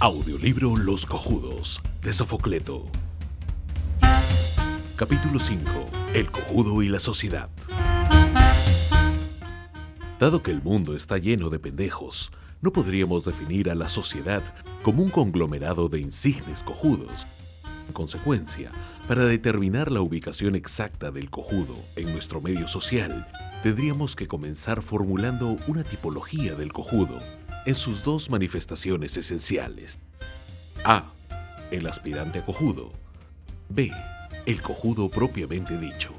Audiolibro Los cojudos, de Sofocleto. Capítulo 5. El cojudo y la sociedad. Dado que el mundo está lleno de pendejos, no podríamos definir a la sociedad como un conglomerado de insignes cojudos. En consecuencia, para determinar la ubicación exacta del cojudo en nuestro medio social, tendríamos que comenzar formulando una tipología del cojudo en sus dos manifestaciones esenciales. A. El aspirante a cojudo. B. El cojudo propiamente dicho.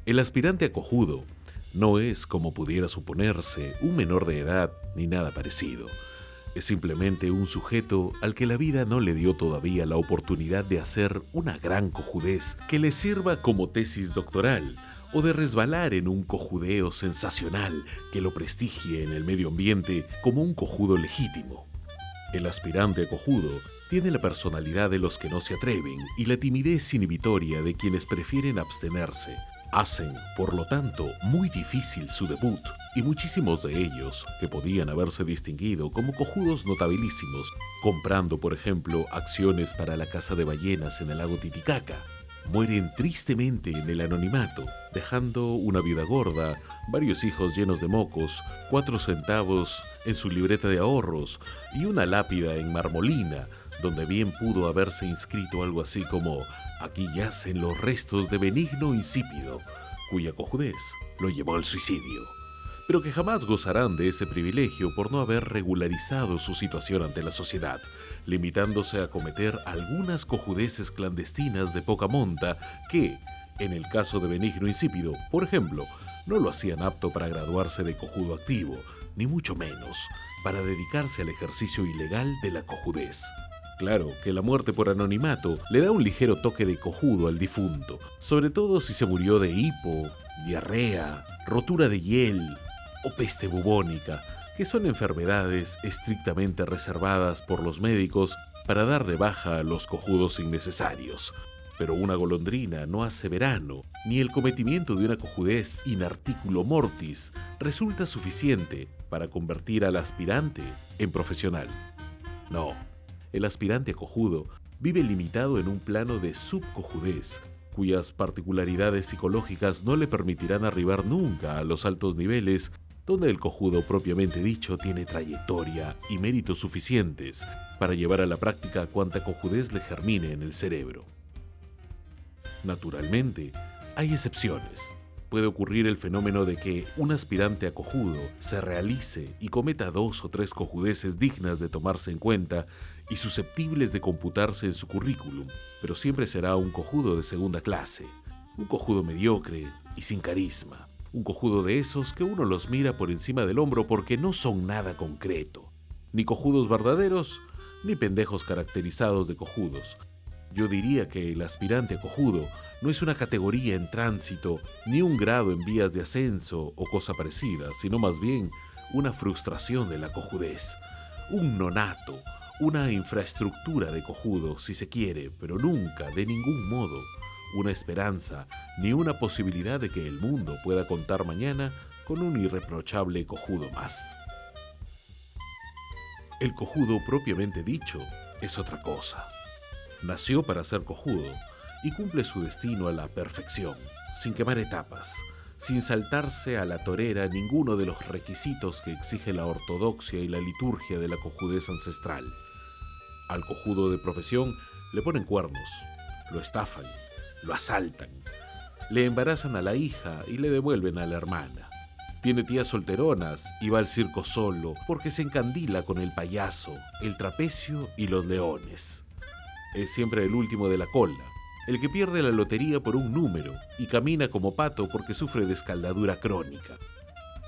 El aspirante a cojudo no es, como pudiera suponerse, un menor de edad ni nada parecido. Es simplemente un sujeto al que la vida no le dio todavía la oportunidad de hacer una gran cojudez que le sirva como tesis doctoral o de resbalar en un cojudeo sensacional que lo prestigie en el medio ambiente como un cojudo legítimo. El aspirante a cojudo tiene la personalidad de los que no se atreven y la timidez inhibitoria de quienes prefieren abstenerse. Hacen, por lo tanto, muy difícil su debut, y muchísimos de ellos, que podían haberse distinguido como cojudos notabilísimos, comprando, por ejemplo, acciones para la caza de ballenas en el lago Titicaca, mueren tristemente en el anonimato, dejando una viuda gorda, varios hijos llenos de mocos, 4 centavos en su libreta de ahorros y una lápida en marmolina, donde bien pudo haberse inscrito algo así como: aquí yacen los restos de Benigno Insípido, cuya cojudez lo llevó al suicidio, pero que jamás gozarán de ese privilegio por no haber regularizado su situación ante la sociedad, limitándose a cometer algunas cojudeces clandestinas de poca monta que, en el caso de Benigno Insípido, por ejemplo, no lo hacían apto para graduarse de cojudo activo, ni mucho menos para dedicarse al ejercicio ilegal de la cojudez. Claro que la muerte por anonimato le da un ligero toque de cojudo al difunto, sobre todo si se murió de hipo, diarrea, rotura de hiel o peste bubónica, que son enfermedades estrictamente reservadas por los médicos para dar de baja a los cojudos innecesarios. Pero una golondrina no hace verano, ni el cometimiento de una cojudez in articulo mortis resulta suficiente para convertir al aspirante en profesional. No. El aspirante a cojudo vive limitado en un plano de subcojudez, cuyas particularidades psicológicas no le permitirán arribar nunca a los altos niveles donde el cojudo propiamente dicho tiene trayectoria y méritos suficientes para llevar a la práctica cuanta cojudez le germine en el cerebro. Naturalmente, hay excepciones. Puede ocurrir el fenómeno de que un aspirante a cojudo se realice y cometa 2 o 3 cojudeces dignas de tomarse en cuenta y susceptibles de computarse en su currículum, pero siempre será un cojudo de segunda clase, un cojudo mediocre y sin carisma, un cojudo de esos que uno los mira por encima del hombro porque no son nada concreto, ni cojudos verdaderos, ni pendejos caracterizados de cojudos. Yo diría que el aspirante a cojudo no es una categoría en tránsito, ni un grado en vías de ascenso o cosa parecida, sino más bien una frustración de la cojudez, un nonato, una infraestructura de cojudo, si se quiere, pero nunca, de ningún modo, una esperanza ni una posibilidad de que el mundo pueda contar mañana con un irreprochable cojudo más. El cojudo propiamente dicho es otra cosa. Nació para ser cojudo y cumple su destino a la perfección, sin quemar etapas, sin saltarse a la torera ninguno de los requisitos que exige la ortodoxia y la liturgia de la cojudez ancestral. Al cojudo de profesión le ponen cuernos, lo estafan, lo asaltan, le embarazan a la hija y le devuelven a la hermana. Tiene tías solteronas y va al circo solo porque se encandila con el payaso, el trapecio y los leones. Es siempre el último de la cola, el que pierde la lotería por un número y camina como pato porque sufre de escaldadura crónica.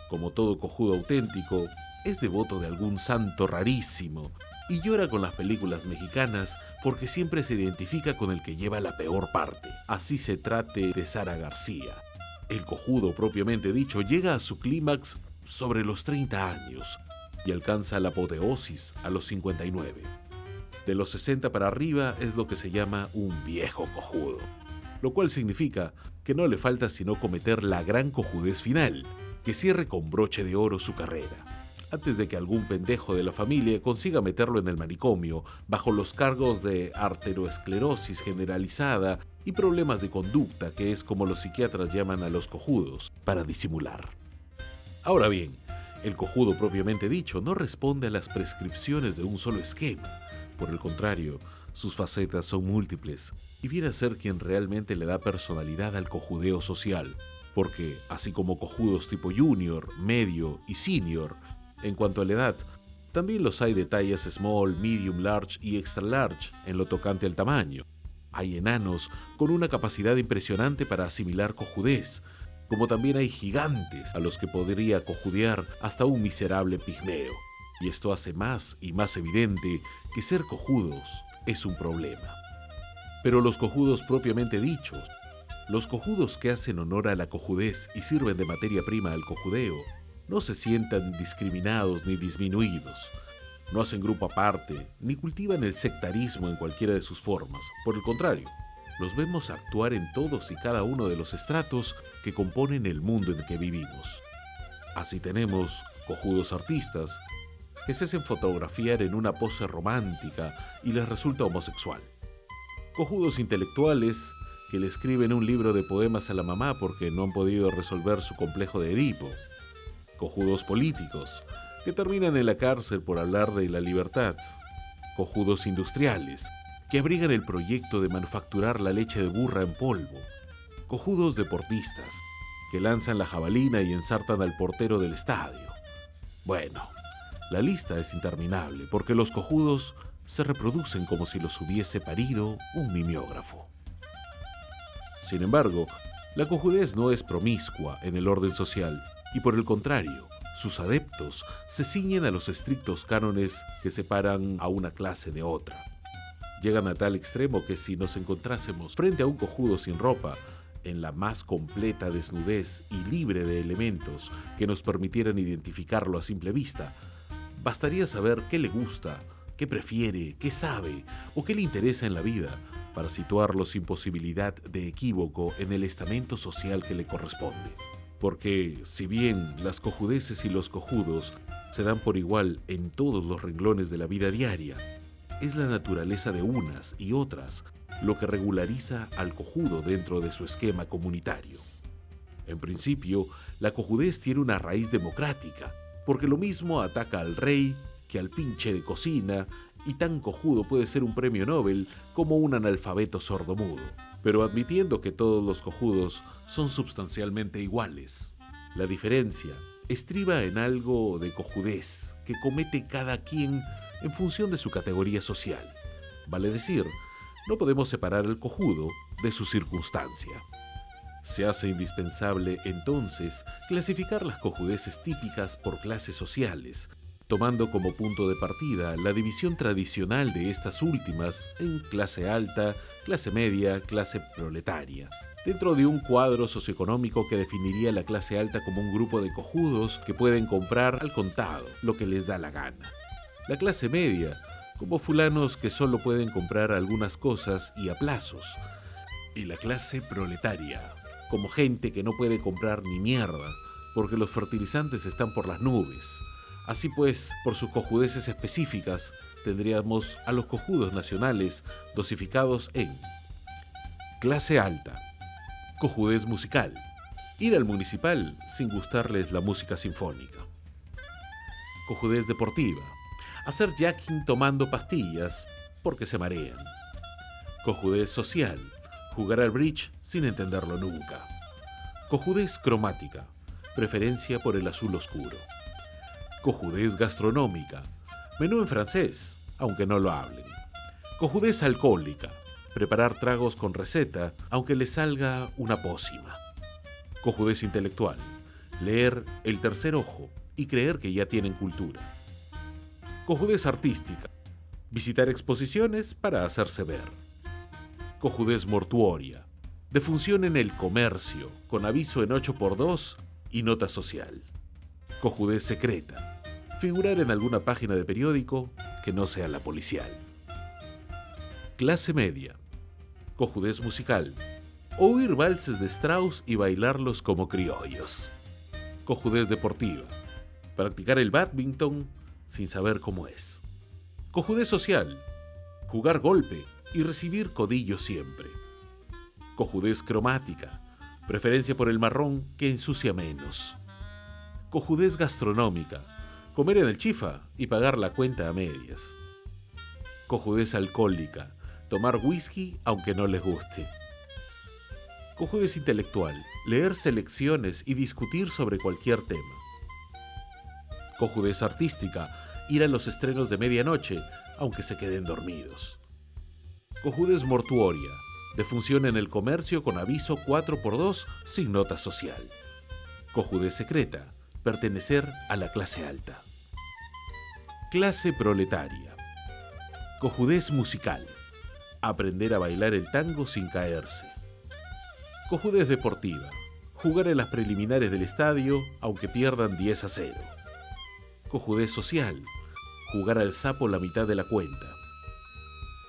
Como todo cojudo auténtico, es devoto de algún santo rarísimo y llora con las películas mexicanas porque siempre se identifica con el que lleva la peor parte, así se trate de Sara García. El cojudo propiamente dicho llega a su clímax sobre los 30 años y alcanza la apoteosis a los 59. De los 60 para arriba es lo que se llama un viejo cojudo, lo cual significa que no le falta sino cometer la gran cojudez final, que cierre con broche de oro su carrera. antes de que algún pendejo de la familia consiga meterlo en el manicomio bajo los cargos de arteriosclerosis generalizada y problemas de conducta, que es como los psiquiatras llaman a los cojudos, para disimular. Ahora bien, el cojudo propiamente dicho no responde a las prescripciones de un solo esquema. Por el contrario, sus facetas son múltiples y viene a ser quien realmente le da personalidad al cojudeo social, porque así como cojudos tipo junior, medio y senior, en cuanto a la edad, también los hay de tallas small, medium, large y extra large en lo tocante al tamaño. Hay enanos con una capacidad impresionante para asimilar cojudez, como también hay gigantes a los que podría cojudear hasta un miserable pigmeo. Y esto hace más y más evidente que ser cojudos es un problema. Pero los cojudos propiamente dichos, los cojudos que hacen honor a la cojudez y sirven de materia prima al cojudeo, no se sientan discriminados ni disminuidos. No hacen grupo aparte, ni cultivan el sectarismo en cualquiera de sus formas. Por el contrario, los vemos actuar en todos y cada uno de los estratos que componen el mundo en el que vivimos. Así tenemos cojudos artistas que se hacen fotografiar en una pose romántica y les resulta homosexual. Cojudos intelectuales que le escriben un libro de poemas a la mamá porque no han podido resolver su complejo de Edipo. Cojudos políticos que terminan en la cárcel por hablar de la libertad. Cojudos industriales que abrigan el proyecto de manufacturar la leche de burra en polvo. Cojudos deportistas que lanzan la jabalina y ensartan al portero del estadio. Bueno, la lista es interminable porque los cojudos se reproducen como si los hubiese parido un mimeógrafo. Sin embargo, la cojudez no es promiscua en el orden social y por el contrario, sus adeptos se ciñen a los estrictos cánones que separan a una clase de otra. Llegan a tal extremo que si nos encontrásemos frente a un cojudo sin ropa, en la más completa desnudez y libre de elementos que nos permitieran identificarlo a simple vista, bastaría saber qué le gusta, qué prefiere, qué sabe o qué le interesa en la vida para situarlo sin posibilidad de equívoco en el estamento social que le corresponde. Porque, si bien las cojudeces y los cojudos se dan por igual en todos los renglones de la vida diaria, es la naturaleza de unas y otras lo que regulariza al cojudo dentro de su esquema comunitario. En principio, la cojudez tiene una raíz democrática, porque lo mismo ataca al rey que al pinche de cocina, y tan cojudo puede ser un premio Nobel como un analfabeto sordomudo. Pero admitiendo que todos los cojudos son sustancialmente iguales, la diferencia estriba en algo de cojudez que comete cada quien en función de su categoría social. Vale decir, no podemos separar al cojudo de su circunstancia. Se hace indispensable, entonces, clasificar las cojudeces típicas por clases sociales, tomando como punto de partida la división tradicional de estas últimas en clase alta, clase media, clase proletaria, dentro de un cuadro socioeconómico que definiría la clase alta como un grupo de cojudos que pueden comprar al contado lo que les da la gana. La clase media, como fulanos que solo pueden comprar algunas cosas y a plazos. Y la clase proletaria, como gente que no puede comprar ni mierda, porque los fertilizantes están por las nubes. Así pues, por sus cojudeces específicas, tendríamos a los cojudos nacionales dosificados en clase alta, cojudez musical, ir al municipal sin gustarles la música sinfónica. Cojudez deportiva, hacer jacking tomando pastillas porque se marean. Cojudez social, jugar al bridge sin entenderlo nunca. Cojudez cromática, preferencia por el azul oscuro. Cojudez gastronómica, menú en francés, aunque no lo hablen. Cojudez alcohólica, preparar tragos con receta, aunque les salga una pócima. Cojudez intelectual, leer El tercer ojo y creer que ya tienen cultura. Cojudez artística, visitar exposiciones para hacerse ver. Cojudez mortuoria, defunción en el comercio, con aviso en 8x2 y nota social. Cojudez secreta, figurar en alguna página de periódico que no sea la policial. Clase media, cojudez musical, oír valses de Strauss y bailarlos como criollos. Cojudez deportiva, Practicar el bádminton sin saber cómo es. Cojudez social. Jugar golpe y recibir codillo siempre. Cojudez cromática. Preferencia por el marrón que ensucia menos. Cojudez gastronómica. Comer en el chifa y pagar la cuenta a medias. Cojudez alcohólica. Tomar whisky aunque no les guste. Cojudez intelectual. Leer selecciones y discutir sobre cualquier tema. Cojudez artística. Ir a los estrenos de medianoche aunque se queden dormidos. Cojudez mortuoria. Defunción en el comercio con aviso 4x2 sin nota social. Cojudez secreta. Pertenecer a la clase alta. Clase proletaria. Cojudez musical. Aprender a bailar el tango sin caerse. Cojudez deportiva. Jugar en las preliminares del estadio aunque pierdan 10-0. Cojudez social. Jugar al sapo la mitad de la cuenta.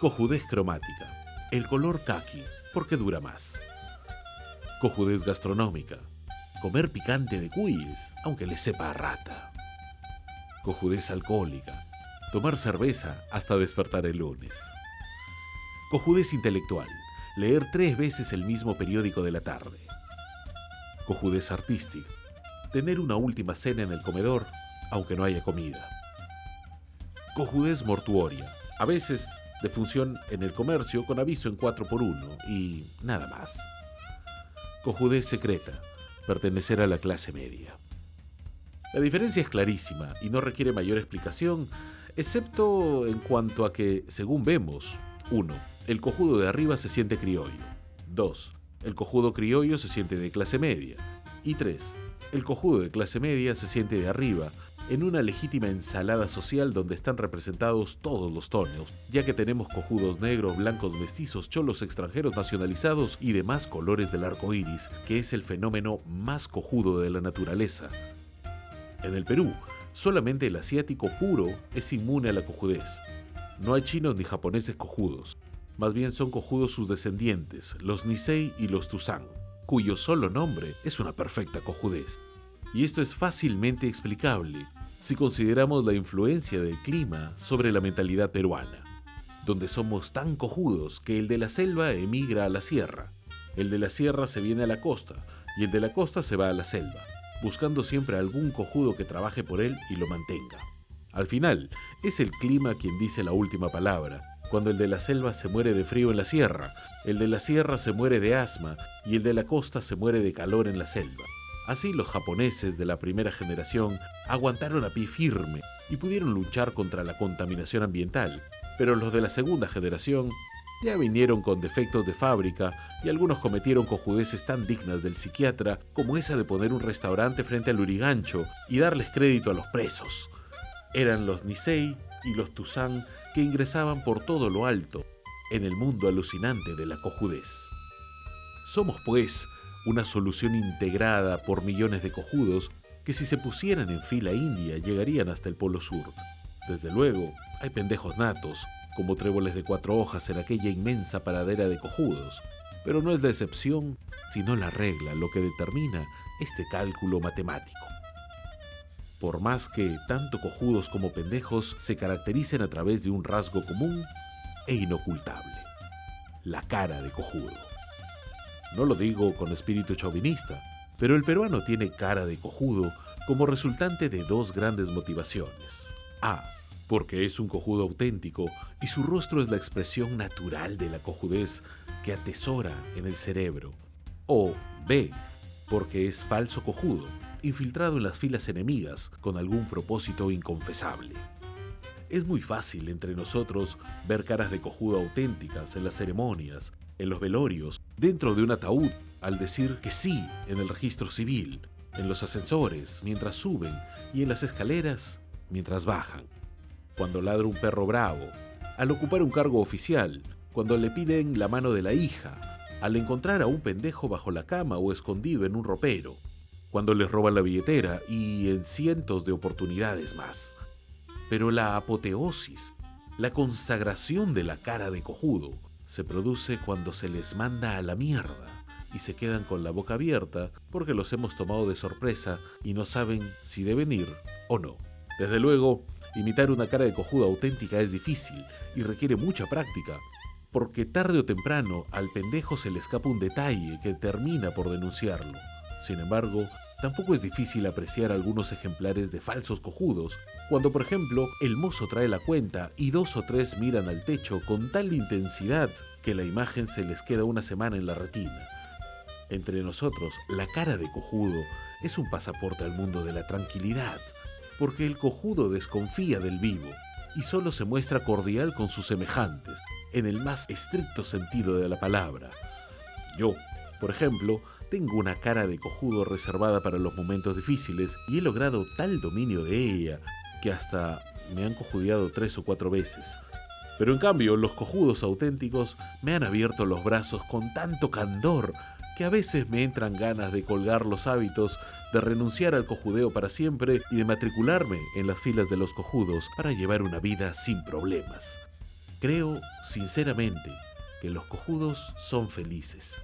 Cojudez cromática. El color caqui, porque dura más. Cojudez gastronómica. Comer picante de cuis, aunque le sepa a rata. Cojudez alcohólica. Tomar cerveza hasta despertar el lunes. Cojudez intelectual. Leer 3 veces el mismo periódico de la tarde. Cojudez artística. Tener una última cena en el comedor, aunque no haya comida. Cojudez mortuoria. A veces defunción en el comercio con aviso en 4x1 y nada más. Cojudez secreta. Pertenecer a la clase media. La diferencia es clarísima y no requiere mayor explicación, excepto en cuanto a que, según vemos, 1. El cojudo de arriba se siente criollo. 2. El cojudo criollo se siente de clase media. Y 3. El cojudo de clase media se siente de arriba, en una legítima ensalada social donde están representados todos los tonos, ya que tenemos cojudos negros, blancos, mestizos, cholos extranjeros nacionalizados y demás colores del arco iris, que es el fenómeno más cojudo de la naturaleza. En el Perú, solamente el asiático puro es inmune a la cojudez. No hay chinos ni japoneses cojudos. Más bien son cojudos sus descendientes, los Nisei y los Tuzán, cuyo solo nombre es una perfecta cojudez. Y esto es fácilmente explicable si consideramos la influencia del clima sobre la mentalidad peruana, donde somos tan cojudos que el de la selva emigra a la sierra, el de la sierra se viene a la costa y el de la costa se va a la selva, buscando siempre algún cojudo que trabaje por él y lo mantenga. Al final, es el clima quien dice la última palabra. Cuando el de la selva se muere de frío en la sierra, el de la sierra se muere de asma y el de la costa se muere de calor en la selva. Así los japoneses de la primera generación aguantaron a pie firme y pudieron luchar contra la contaminación ambiental, pero los de la segunda generación ya vinieron con defectos de fábrica y algunos cometieron cojudeces tan dignas del psiquiatra como esa de poner un restaurante frente al Lurigancho y darles crédito a los presos. Eran los Nisei y los Tuzán que ingresaban por todo lo alto en el mundo alucinante de la cojudez. Somos, pues, una solución integrada por millones de cojudos que si se pusieran en fila india llegarían hasta el Polo Sur. Desde luego, hay pendejos natos, como tréboles de 4 hojas en aquella inmensa paradera de cojudos, pero no es la excepción, sino la regla lo que determina este cálculo matemático. Por más que tanto cojudos como pendejos se caractericen a través de un rasgo común e inocultable: la cara de cojudo. No lo digo con espíritu chauvinista, pero el peruano tiene cara de cojudo como resultante de 2 grandes motivaciones. A. Porque es un cojudo auténtico y su rostro es la expresión natural de la cojudez que atesora en el cerebro. O B. Porque es falso cojudo, infiltrado en las filas enemigas con algún propósito inconfesable. Es muy fácil entre nosotros ver caras de cojudo auténticas en las ceremonias, en los velorios, dentro de un ataúd, al decir que sí en el registro civil, en los ascensores mientras suben y en las escaleras mientras bajan. Cuando ladra un perro bravo, al ocupar un cargo oficial, cuando le piden la mano de la hija, al encontrar a un pendejo bajo la cama o escondido en un ropero, cuando les roban la billetera y en cientos de oportunidades más. Pero la apoteosis, la consagración de la cara de cojudo, se produce cuando se les manda a la mierda y se quedan con la boca abierta porque los hemos tomado de sorpresa y no saben si deben ir ¿O no? Desde luego, imitar una cara de cojudo auténtica es difícil y requiere mucha práctica, porque tarde o temprano al pendejo se le escapa un detalle que termina por denunciarlo. Sin embargo, tampoco es difícil apreciar algunos ejemplares de falsos cojudos, cuando por ejemplo el mozo trae la cuenta y 2 o 3 miran al techo con tal intensidad que la imagen se les queda una semana en la retina. Entre nosotros, la cara de cojudo es un pasaporte al mundo de la tranquilidad, porque el cojudo desconfía del vivo y solo se muestra cordial con sus semejantes, en el más estricto sentido de la palabra. Yo, por ejemplo, tengo una cara de cojudo reservada para los momentos difíciles y he logrado tal dominio de ella que hasta me han cojudeado 3 o 4 veces. Pero en cambio, los cojudos auténticos me han abierto los brazos con tanto candor que a veces me entran ganas de colgar los hábitos, de renunciar al cojudeo para siempre y de matricularme en las filas de los cojudos para llevar una vida sin problemas. Creo, sinceramente, que los cojudos son felices.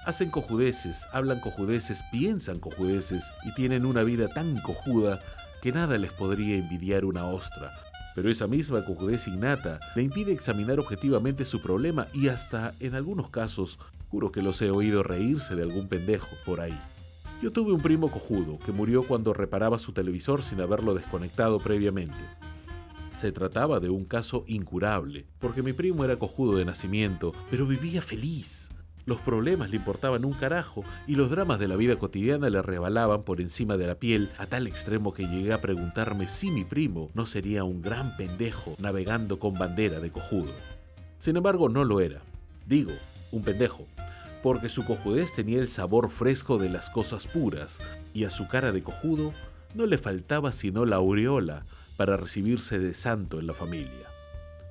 Hacen cojudeces, hablan cojudeces, piensan cojudeces y tienen una vida tan cojuda que nada les podría envidiar una ostra. Pero esa misma cojudez innata le impide examinar objetivamente su problema y hasta, en algunos casos, juro que los he oído reírse de algún pendejo por ahí. Yo tuve un primo cojudo que murió cuando reparaba su televisor sin haberlo desconectado previamente. Se trataba de un caso incurable, porque mi primo era cojudo de nacimiento, pero vivía feliz. Los problemas le importaban un carajo y los dramas de la vida cotidiana le rebalaban por encima de la piel a tal extremo que llegué a preguntarme si mi primo no sería un gran pendejo navegando con bandera de cojudo. Sin embargo, no lo era. Digo, un pendejo, porque su cojudez tenía el sabor fresco de las cosas puras y a su cara de cojudo no le faltaba sino la aureola para recibirse de santo en la familia.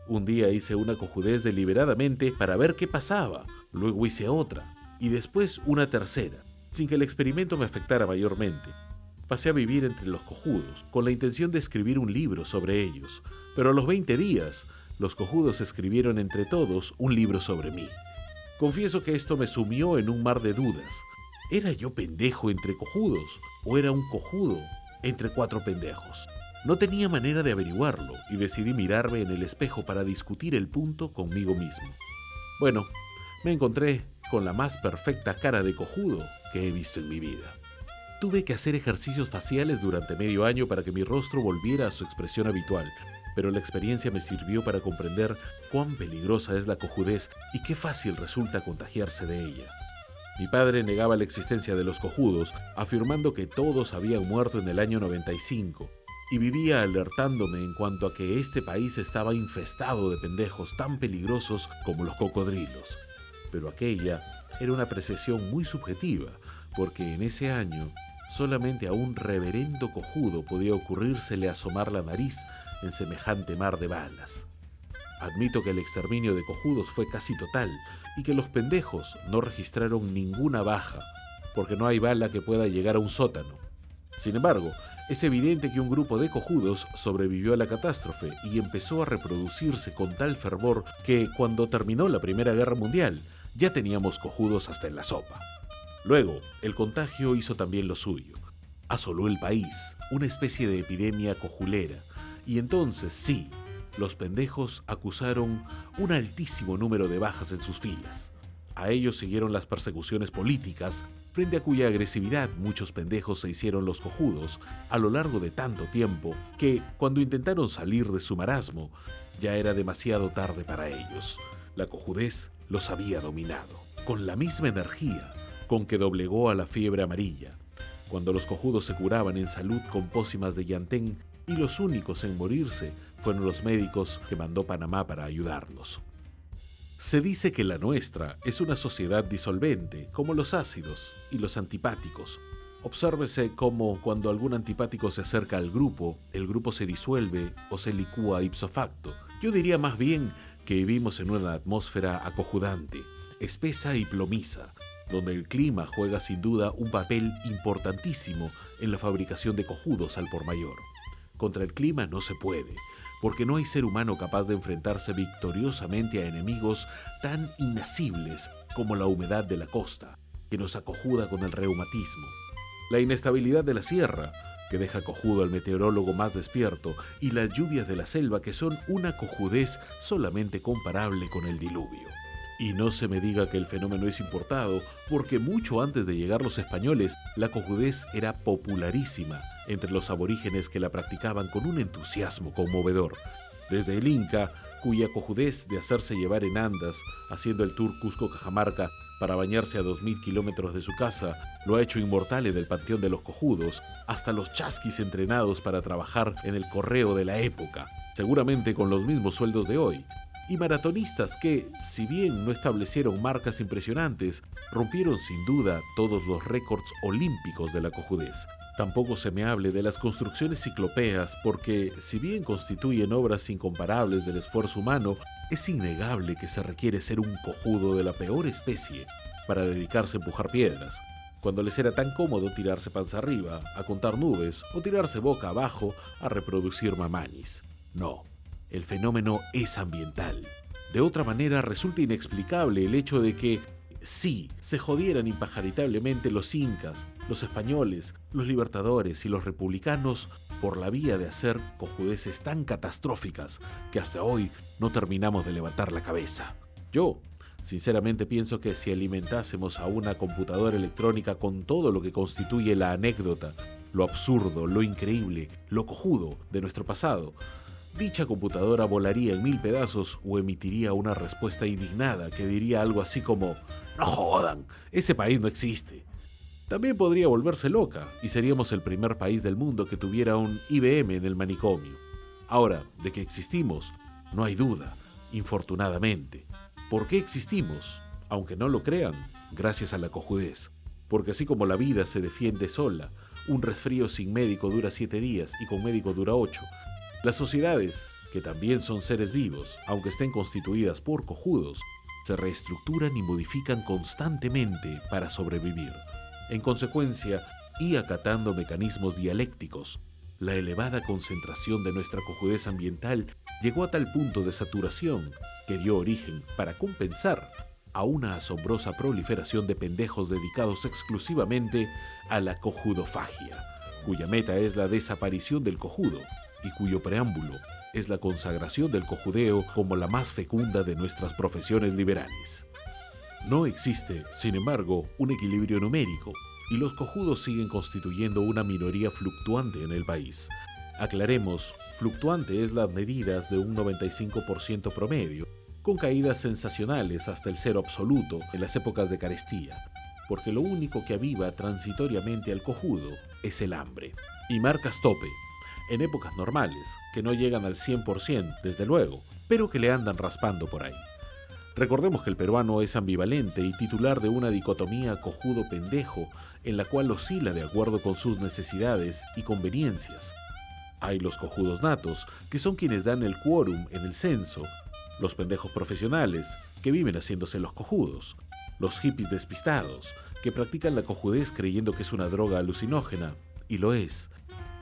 Un día hice una cojudez deliberadamente para ver qué pasaba, luego hice otra, y después una tercera, sin que el experimento me afectara mayormente. Pasé a vivir entre los cojudos, con la intención de escribir un libro sobre ellos, pero a los 20 días, los cojudos escribieron entre todos un libro sobre mí. Confieso que esto me sumió en un mar de dudas. ¿Era yo pendejo entre cojudos, o era un cojudo entre 4 pendejos? No tenía manera de averiguarlo y decidí mirarme en el espejo para discutir el punto conmigo mismo. Bueno, me encontré con la más perfecta cara de cojudo que he visto en mi vida. Tuve que hacer ejercicios faciales durante medio año para que mi rostro volviera a su expresión habitual, pero la experiencia me sirvió para comprender cuán peligrosa es la cojudez y qué fácil resulta contagiarse de ella. Mi padre negaba la existencia de los cojudos, afirmando que todos habían muerto en el año 95, y vivía alertándome en cuanto a que este país estaba infestado de pendejos tan peligrosos como los cocodrilos. Pero aquella era una apreciación muy subjetiva, porque en ese año solamente a un reverendo cojudo podía ocurrírsele asomar la nariz en semejante mar de balas. Admito que el exterminio de cojudos fue casi total y que los pendejos no registraron ninguna baja, porque no hay bala que pueda llegar a un sótano. Sin embargo, es evidente que un grupo de cojudos sobrevivió a la catástrofe y empezó a reproducirse con tal fervor que, cuando terminó la Primera Guerra Mundial, ya teníamos cojudos hasta en la sopa. Luego, el contagio hizo también lo suyo. Asoló el país, una especie de epidemia cojulera, y entonces sí, los pendejos acusaron un altísimo número de bajas en sus filas. A ellos siguieron las persecuciones políticas, frente a cuya agresividad muchos pendejos se hicieron los cojudos a lo largo de tanto tiempo que, cuando intentaron salir de su marasmo, ya era demasiado tarde para ellos. La cojudez los había dominado, con la misma energía con que doblegó a la fiebre amarilla, cuando los cojudos se curaban en salud con pócimas de llantén y los únicos en morirse fueron los médicos que mandó Panamá para ayudarlos. Se dice que la nuestra es una sociedad disolvente, como los ácidos y los antipáticos. Obsérvese cómo cuando algún antipático se acerca al grupo, el grupo se disuelve o se licúa ipso facto. Yo diría más bien que vivimos en una atmósfera acojudante, espesa y plomiza, donde el clima juega sin duda un papel importantísimo en la fabricación de cojudos al por mayor. Contra el clima no se puede, porque no hay ser humano capaz de enfrentarse victoriosamente a enemigos tan inasibles como la humedad de la costa, que nos acojuda con el reumatismo, la inestabilidad de la sierra, que deja cojudo al meteorólogo más despierto, y las lluvias de la selva, que son una cojudez solamente comparable con el diluvio. Y no se me diga que el fenómeno es importado, porque mucho antes de llegar los españoles, la cojudez era popularísima entre los aborígenes que la practicaban con un entusiasmo conmovedor. Desde el Inca, cuya cojudez de hacerse llevar en andas, haciendo el tour Cusco-Cajamarca para bañarse a 2000 kilómetros de su casa, lo ha hecho inmortal en el panteón de los cojudos, hasta los chasquis entrenados para trabajar en el correo de la época, seguramente con los mismos sueldos de hoy, y maratonistas que, si bien no establecieron marcas impresionantes, rompieron sin duda todos los récords olímpicos de la cojudez. Tampoco se me hable de las construcciones ciclópeas, porque, si bien constituyen obras incomparables del esfuerzo humano, es innegable que se requiere ser un cojudo de la peor especie para dedicarse a empujar piedras, cuando les era tan cómodo tirarse panza arriba, a contar nubes, o tirarse boca abajo a reproducir mamañis. No, el fenómeno es ambiental. De otra manera, resulta inexplicable el hecho de que, sí, se jodieran impajaritablemente los incas, los españoles, los libertadores y los republicanos por la vía de hacer cojudeces tan catastróficas que hasta hoy no terminamos de levantar la cabeza. Yo, sinceramente, pienso que si alimentásemos a una computadora electrónica con todo lo que constituye la anécdota, lo absurdo, lo increíble, lo cojudo de nuestro pasado, dicha computadora volaría en 1000 pedazos o emitiría una respuesta indignada que diría algo así como: «No jodan, ese país no existe». También podría volverse loca y seríamos el primer país del mundo que tuviera un IBM en el manicomio. Ahora, de que existimos, no hay duda, infortunadamente. ¿Por qué existimos? Aunque no lo crean, gracias a la cojudez. Porque así como la vida se defiende sola, un resfrío sin médico dura 7 días y con médico dura 8. Las sociedades, que también son seres vivos, aunque estén constituidas por cojudos, se reestructuran y modifican constantemente para sobrevivir. En consecuencia, y acatando mecanismos dialécticos, la elevada concentración de nuestra cojudez ambiental llegó a tal punto de saturación que dio origen, para compensar, a una asombrosa proliferación de pendejos dedicados exclusivamente a la cojudofagia, cuya meta es la desaparición del cojudo y cuyo preámbulo es la consagración del cojudeo como la más fecunda de nuestras profesiones liberales. No existe, sin embargo, un equilibrio numérico, y los cojudos siguen constituyendo una minoría fluctuante en el país. Aclaremos, fluctuante es las medidas de un 95% promedio, con caídas sensacionales hasta el cero absoluto en las épocas de carestía, porque lo único que aviva transitoriamente al cojudo es el hambre. Y marcas tope, en épocas normales, que no llegan al 100%, desde luego, pero que le andan raspando por ahí. Recordemos que el peruano es ambivalente y titular de una dicotomía cojudo-pendejo en la cual oscila de acuerdo con sus necesidades y conveniencias. Hay los cojudos natos, que son quienes dan el quórum en el censo, los pendejos profesionales, que viven haciéndose los cojudos, los hippies despistados, que practican la cojudez creyendo que es una droga alucinógena, y lo es,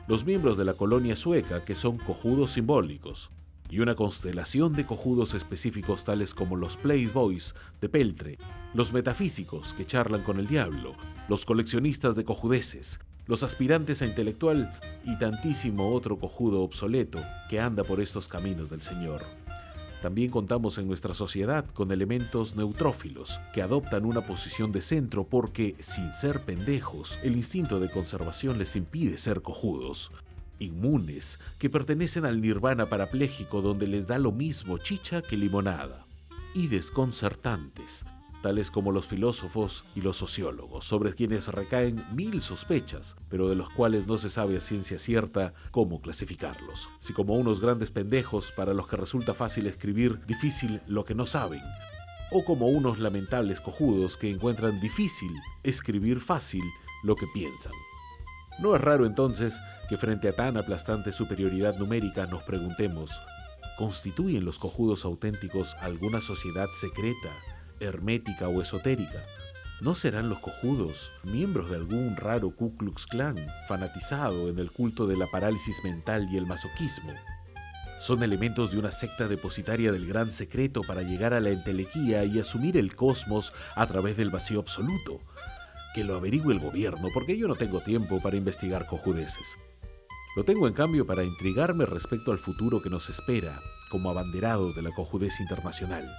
los miembros de la colonia sueca, que son cojudos simbólicos, y una constelación de cojudos específicos tales como los playboys de peltre, los metafísicos que charlan con el diablo, los coleccionistas de cojudeces, los aspirantes a intelectual y tantísimo otro cojudo obsoleto que anda por estos caminos del Señor. También contamos en nuestra sociedad con elementos neutrófilos que adoptan una posición de centro porque, sin ser pendejos, el instinto de conservación les impide ser cojudos. Inmunes, que pertenecen al nirvana parapléjico donde les da lo mismo chicha que limonada. Y desconcertantes, tales como los filósofos y los sociólogos, sobre quienes recaen 1000 sospechas, pero de los cuales no se sabe a ciencia cierta cómo clasificarlos. Si como unos grandes pendejos para los que resulta fácil escribir difícil lo que no saben, o como unos lamentables cojudos que encuentran difícil escribir fácil lo que piensan. No es raro entonces que frente a tan aplastante superioridad numérica nos preguntemos, ¿constituyen los cojudos auténticos alguna sociedad secreta, hermética o esotérica? ¿No serán los cojudos miembros de algún raro Ku Klux Klan fanatizado en el culto de la parálisis mental y el masoquismo? ¿Son elementos de una secta depositaria del gran secreto para llegar a la entelequía y asumir el cosmos a través del vacío absoluto? Que lo averigüe el gobierno, porque yo no tengo tiempo para investigar cojudeces. Lo tengo en cambio para intrigarme respecto al futuro que nos espera, como abanderados de la cojudez internacional.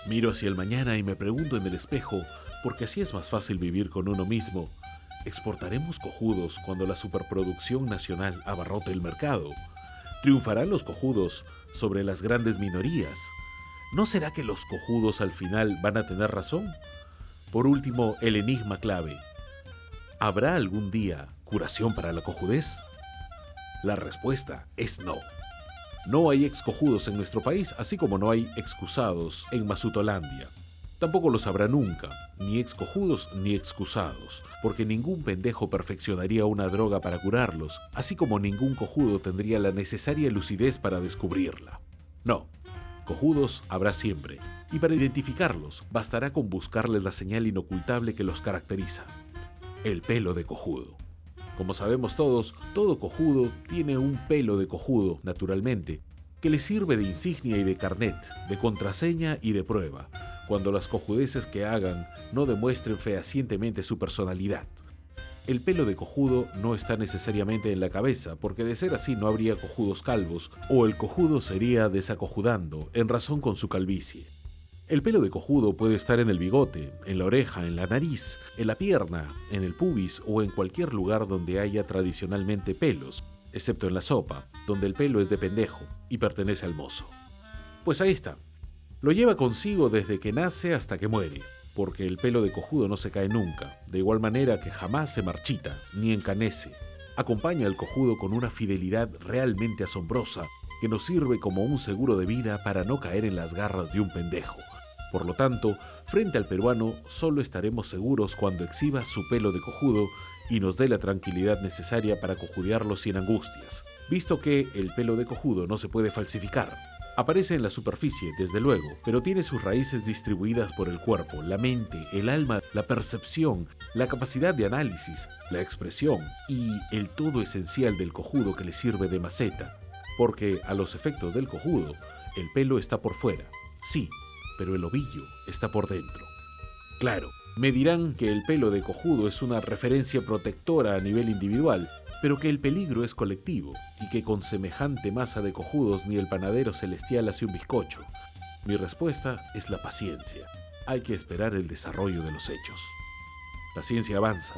Miro hacia el mañana y me pregunto en el espejo, porque así es más fácil vivir con uno mismo. ¿Exportaremos cojudos cuando la superproducción nacional abarrote el mercado? ¿Triunfarán los cojudos sobre las grandes minorías? ¿No será que los cojudos al final van a tener razón? Por último, el enigma clave. ¿Habrá algún día curación para la cojudez? La respuesta es no. No hay excojudos en nuestro país, así como no hay excusados en Masutolandia. Tampoco los habrá nunca, ni excojudos ni excusados, porque ningún pendejo perfeccionaría una droga para curarlos, así como ningún cojudo tendría la necesaria lucidez para descubrirla. No, cojudos habrá siempre, y para identificarlos bastará con buscarles la señal inocultable que los caracteriza: el pelo de cojudo. Como sabemos todos, todo cojudo tiene un pelo de cojudo, naturalmente, que le sirve de insignia y de carnet, de contraseña y de prueba, cuando las cojudeces que hagan no demuestren fehacientemente su personalidad. El pelo de cojudo no está necesariamente en la cabeza, porque de ser así no habría cojudos calvos, o el cojudo sería desacojudando en razón con su calvicie. El pelo de cojudo puede estar en el bigote, en la oreja, en la nariz, en la pierna, en el pubis o en cualquier lugar donde haya tradicionalmente pelos, excepto en la sopa, donde el pelo es de pendejo y pertenece al mozo. Pues ahí está. Lo lleva consigo desde que nace hasta que muere, porque el pelo de cojudo no se cae nunca, de igual manera que jamás se marchita ni encanece. Acompaña al cojudo con una fidelidad realmente asombrosa que nos sirve como un seguro de vida para no caer en las garras de un pendejo. Por lo tanto, frente al peruano solo estaremos seguros cuando exhiba su pelo de cojudo y nos dé la tranquilidad necesaria para cojudearlo sin angustias, visto que el pelo de cojudo no se puede falsificar. Aparece en la superficie, desde luego, pero tiene sus raíces distribuidas por el cuerpo, la mente, el alma, la percepción, la capacidad de análisis, la expresión y el todo esencial del cojudo que le sirve de maceta, porque a los efectos del cojudo, el pelo está por fuera, sí, pero el ovillo está por dentro. Claro, me dirán que el pelo de cojudo es una referencia protectora a nivel individual, pero que el peligro es colectivo y que con semejante masa de cojudos ni el panadero celestial hace un bizcocho. Mi respuesta es la paciencia. Hay que esperar el desarrollo de los hechos. La ciencia avanza,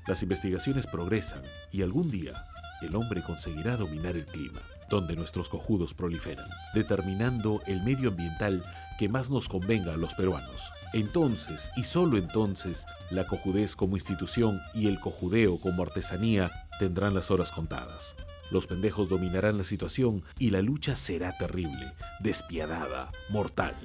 las investigaciones progresan y algún día el hombre conseguirá dominar el clima, donde nuestros cojudos proliferan, determinando el medio ambiental que más nos convenga a los peruanos. Entonces, y solo entonces, la cojudez como institución y el cojudeo como artesanía tendrán las horas contadas. Los pendejos dominarán la situación y la lucha será terrible, despiadada, mortal.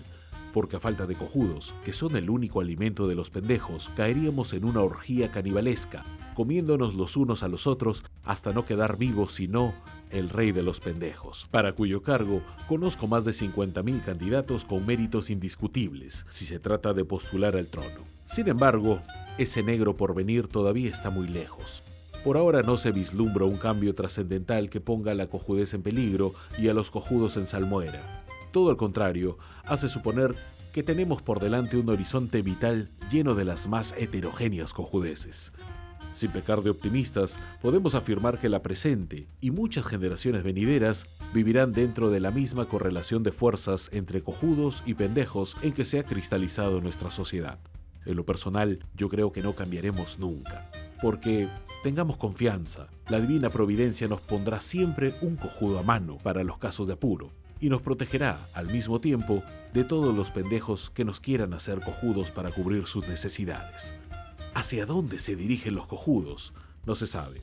Porque a falta de cojudos, que son el único alimento de los pendejos, caeríamos en una orgía canibalesca, comiéndonos los unos a los otros hasta no quedar vivos sino el rey de los pendejos, para cuyo cargo conozco más de 50,000 candidatos con méritos indiscutibles, si se trata de postular al trono. Sin embargo, ese negro porvenir todavía está muy lejos. Por ahora no se vislumbra un cambio trascendental que ponga a la cojudez en peligro y a los cojudos en salmuera. Todo al contrario, hace suponer que tenemos por delante un horizonte vital lleno de las más heterogéneas cojudeces. Sin pecar de optimistas, podemos afirmar que la presente y muchas generaciones venideras vivirán dentro de la misma correlación de fuerzas entre cojudos y pendejos en que se ha cristalizado nuestra sociedad. En lo personal, yo creo que no cambiaremos nunca, porque tengamos confianza, la divina providencia nos pondrá siempre un cojudo a mano para los casos de apuro, y nos protegerá, al mismo tiempo, de todos los pendejos que nos quieran hacer cojudos para cubrir sus necesidades. ¿Hacia dónde se dirigen los cojudos? No se sabe.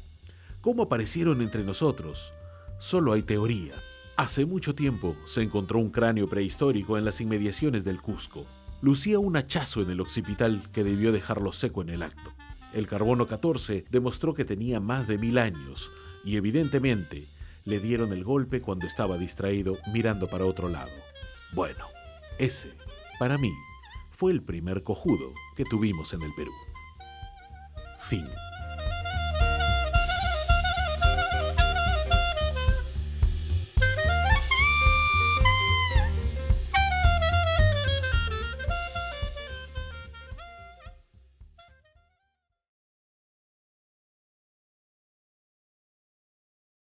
¿Cómo aparecieron entre nosotros? Solo hay teoría. Hace mucho tiempo se encontró un cráneo prehistórico en las inmediaciones del Cusco. Lucía un hachazo en el occipital que debió dejarlo seco en el acto. El carbono 14 demostró que tenía más de 1000 años y evidentemente le dieron el golpe cuando estaba distraído mirando para otro lado. Bueno, ese, para mí, fue el primer cojudo que tuvimos en el Perú. Fin.